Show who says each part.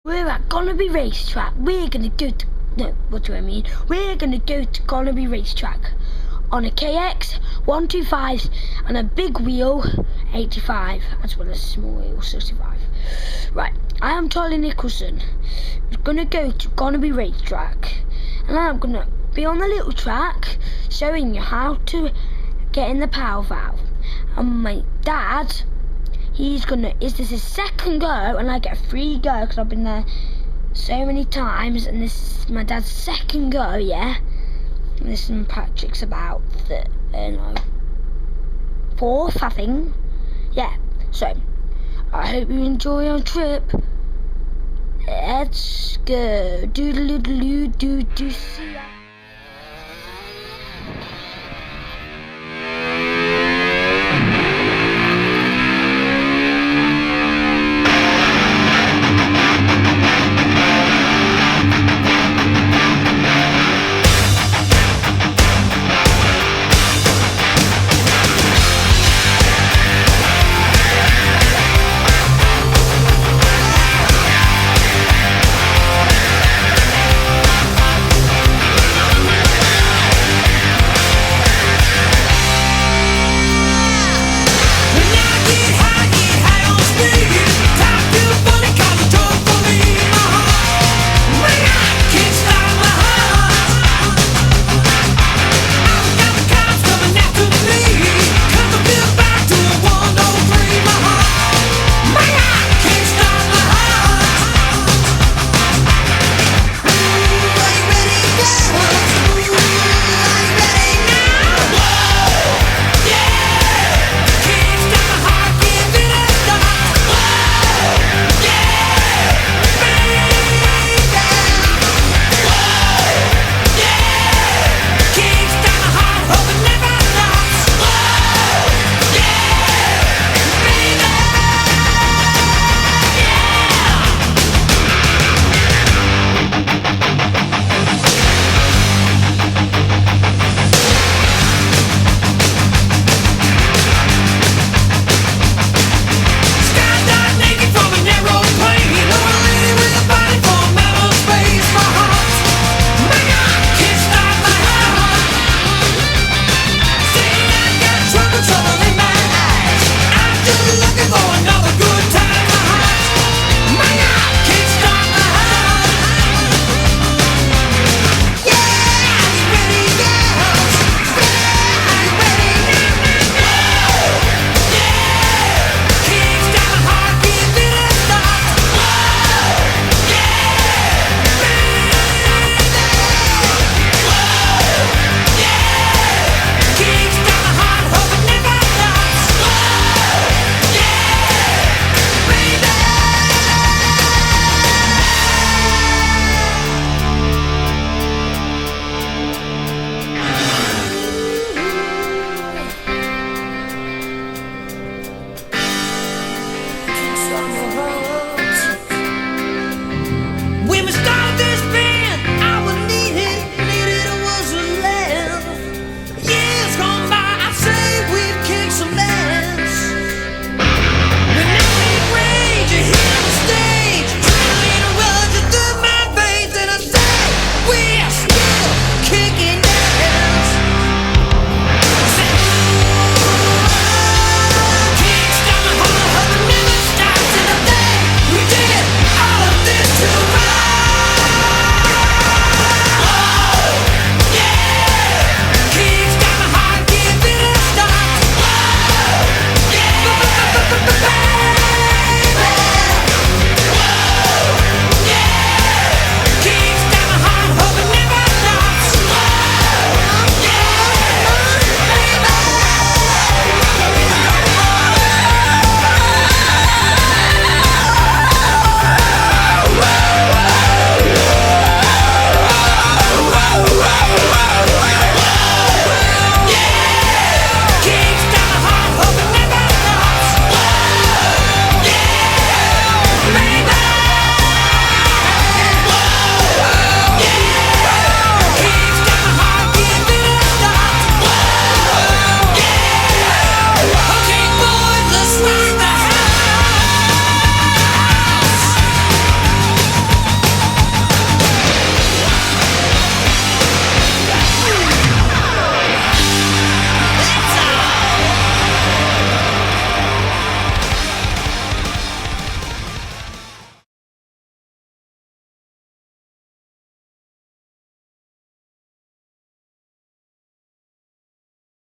Speaker 1: We're at Gonnerby Racetrack. We're gonna go to, no, what do I mean? We're gonna go to Gonnerby Racetrack on a KX 125 and a big wheel 85, as well as a small wheel 65. Right, I am Charlie Nicholson. We're gonna go to Gonnerby Racetrack, and I'm gonna be on the little track showing you how to get in the power valve. And my dad, this is his second go, and I get a free go because I've been there so many times, and this is my dad's second go, yeah. And this is Patrick's about the fourth, I think. Yeah. So I hope you enjoy our trip. Let's go. Doodle-doodle-doo, see ya.